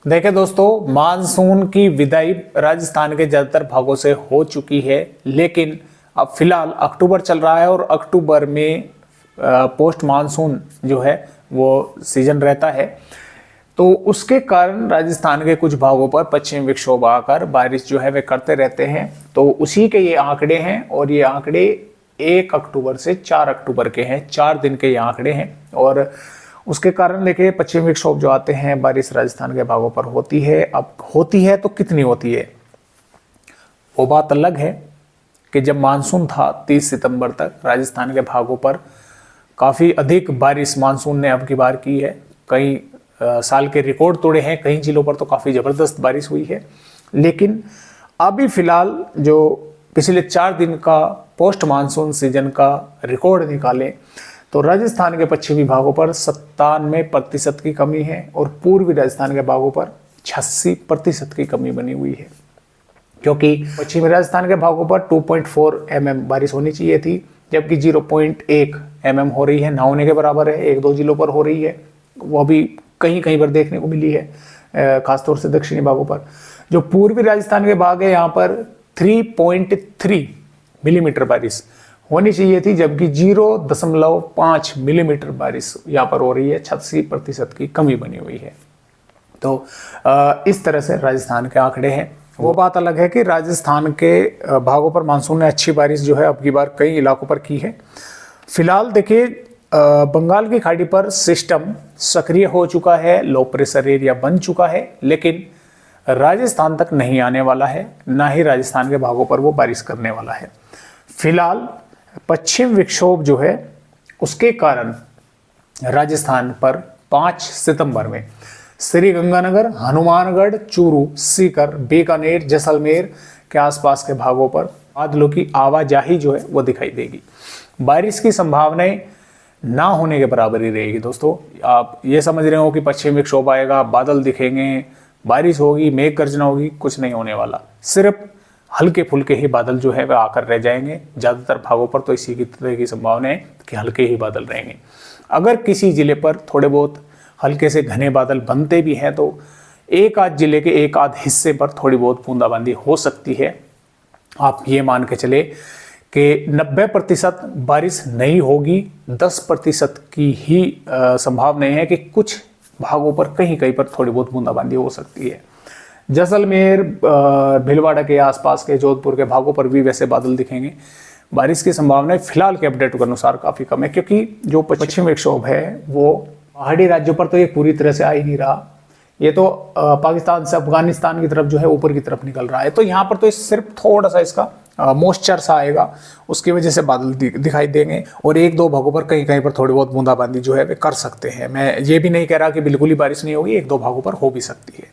देखें दोस्तों, मानसून की विदाई राजस्थान के ज़्यादातर भागों से हो चुकी है, लेकिन अब फिलहाल अक्टूबर चल रहा है और अक्टूबर में पोस्ट मानसून जो है वो सीजन रहता है। तो उसके कारण राजस्थान के कुछ भागों पर पश्चिमी विक्षोभ आकर बारिश जो है वे करते रहते हैं। तो उसी के ये आंकड़े हैं और ये आंकड़े 1 अक्टूबर से 4 अक्टूबर के हैं, 4 दिन के ये आंकड़े हैं। और उसके कारण देखिए पश्चिमी विक्षोभ जो आते हैं, बारिश राजस्थान के भागों पर होती है। अब होती है तो कितनी होती है वो बात अलग है कि जब मानसून था 30 सितंबर तक राजस्थान के भागों पर काफ़ी अधिक बारिश मानसून ने अब की बार की है। कई साल के रिकॉर्ड तोड़े हैं, कई जिलों पर तो काफ़ी ज़बरदस्त बारिश हुई है। लेकिन अभी फ़िलहाल जो पिछले 4 दिन का पोस्ट मानसून सीजन का रिकॉर्ड निकालें तो राजस्थान के पश्चिमी भागों पर 97% की कमी है और पूर्वी राजस्थान के भागों पर 86% की कमी बनी हुई है, क्योंकि पश्चिमी राजस्थान के भागों पर 2.4 mm बारिश होनी चाहिए थी, जबकि 0.1 mm हो रही है, ना होने के बराबर है। 1-2 जिलों पर हो रही है, वो भी कहीं कहीं पर देखने को मिली है, खासतौर से दक्षिणी भागों पर। जो पूर्वी राजस्थान के भाग है यहाँ पर 3.3 मिलीमीटर बारिश होनी चाहिए थी, जबकि 0.5 मिलीमीटर बारिश यहाँ पर हो रही है। 86% की कमी बनी हुई है। तो इस तरह से राजस्थान के आंकड़े हैं। वो बात अलग है कि राजस्थान के भागों पर मानसून ने अच्छी बारिश जो है अब की बार कई इलाकों पर की है। फिलहाल देखिए बंगाल की खाड़ी पर सिस्टम सक्रिय हो चुका है, लो प्रेशर एरिया बन चुका है, लेकिन राजस्थान तक नहीं आने वाला है, ना ही राजस्थान के भागों पर वो बारिश करने वाला है। फिलहाल पश्चिम विक्षोभ जो है उसके कारण राजस्थान पर 5 सितंबर में श्रीगंगानगर, हनुमानगढ़, चूरू, सीकर, बीकानेर, जैसलमेर के आसपास के भागों पर बादलों की आवाजाही जो है वो दिखाई देगी। बारिश की संभावनाएं ना होने के बराबर ही रहेगी। दोस्तों, आप ये समझ रहे हो कि पश्चिम विक्षोभ आएगा, बादल दिखेंगे, बारिश होगी, मेघ गर्जना होगी, कुछ नहीं होने वाला। सिर्फ हल्के फुल्के ही बादल जो है वह आकर रह जाएंगे। ज़्यादातर भागों पर तो इसी की तरह की संभावना है कि हल्के ही बादल रहेंगे। अगर किसी जिले पर थोड़े बहुत हल्के से घने बादल बनते भी हैं तो एक आध जिले के एक आध हिस्से पर थोड़ी बहुत बूंदाबांदी हो सकती है। आप ये मान के चले कि 90% बारिश नहीं होगी, 10% की ही संभावना है कि कुछ भागों पर कहीं कहीं पर थोड़ी बहुत बूंदाबांदी हो सकती है। जैसलमेर, भीलवाड़ा के आसपास के, जोधपुर के भागों पर भी वैसे बादल दिखेंगे। बारिश की संभावना फिलहाल के अपडेट के अनुसार काफ़ी कम है, क्योंकि जो पश्चिमी विक्षोभ है वो पहाड़ी राज्यों पर तो ये पूरी तरह से आ ही नहीं रहा। ये तो पाकिस्तान से अफगानिस्तान की तरफ जो है ऊपर की तरफ निकल रहा है। तो यहाँ पर तो सिर्फ थोड़ा सा इसका मॉइस्चर सा आएगा, उसकी वजह से बादल दिखाई देंगे और 1-2 भागों पर कहीं कहीं पर थोड़ी बहुत बूंदाबांदी जो है वे कर सकते हैं। मैं ये भी नहीं कह रहा कि बिल्कुल ही बारिश नहीं होगी, 1-2 भागों पर हो भी सकती है।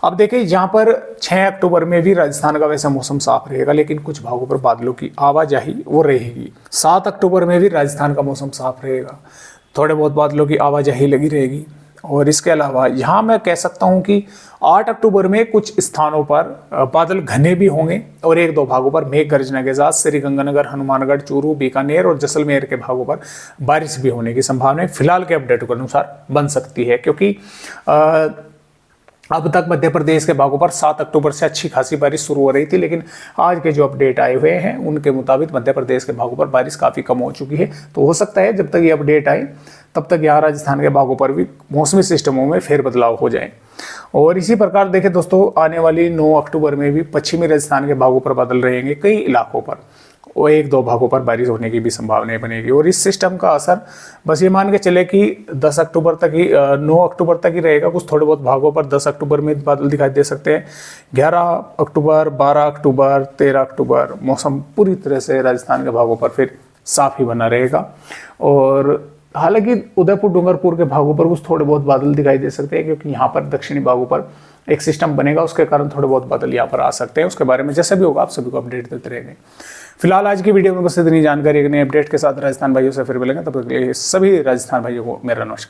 अब देखिए यहाँ पर 6 अक्टूबर में भी राजस्थान का वैसा मौसम साफ रहेगा, लेकिन कुछ भागों पर बादलों की आवाजाही वो रहेगी। 7 अक्टूबर में भी राजस्थान का मौसम साफ रहेगा, थोड़े बहुत बादलों की आवाजाही लगी रहेगी। और इसके अलावा यहाँ मैं कह सकता हूँ कि 8 अक्टूबर में कुछ स्थानों पर बादल घने भी होंगे और 1-2 भागों पर मेघ गर्जना के साथ श्रीगंगानगर, हनुमानगढ़, चूरू, बीकानेर और जैसलमेर के भागों पर बारिश भी होने की संभावना फिलहाल के अपडेट के अनुसार बन सकती है, क्योंकि अब तक मध्य प्रदेश के भागों पर 7 अक्टूबर से अच्छी खासी बारिश शुरू हो रही थी, लेकिन आज के जो अपडेट आए हुए हैं उनके मुताबिक मध्य प्रदेश के भागों पर बारिश काफ़ी कम हो चुकी है। तो हो सकता है जब तक ये अपडेट आए तब तक यहाँ राजस्थान के भागों पर भी मौसमी सिस्टमों में फेरबदलाव हो जाए। और इसी प्रकार देखें दोस्तों, आने वाली 9 अक्टूबर में भी पश्चिमी राजस्थान के भागों पर बादल रहेंगे, कई इलाकों पर और 1-2 भागों पर बारिश होने की भी संभावनाएं बनेगी। और इस सिस्टम का असर बस ये मान के चले कि 10 अक्टूबर तक ही 9 अक्टूबर तक ही रहेगा। कुछ थोड़े बहुत भागों पर 10 अक्टूबर में बादल दिखाई दे सकते हैं। 11 अक्टूबर, 12 अक्टूबर, 13 अक्टूबर मौसम पूरी तरह से राजस्थान के भागों पर फिर साफ ही बना रहेगा। और हालांकि उदयपुर, डूंगरपुर के भागों पर कुछ थोड़े बहुत बादल दिखाई दे सकते हैं, क्योंकि यहाँ पर दक्षिणी भागों पर एक सिस्टम बनेगा, उसके कारण थोड़े बहुत बादल यहाँ पर आ सकते हैं। उसके बारे में जैसा भी होगा आप सभी को अपडेट देते रहेंगे। फिलहाल आज की वीडियो में बस इतनी जानकारी, एक नए अपडेट के साथ राजस्थान भाइयों से फिर मिलेंगे। तब तक के लिए सभी राजस्थान भाइयों को मेरा नमस्कार।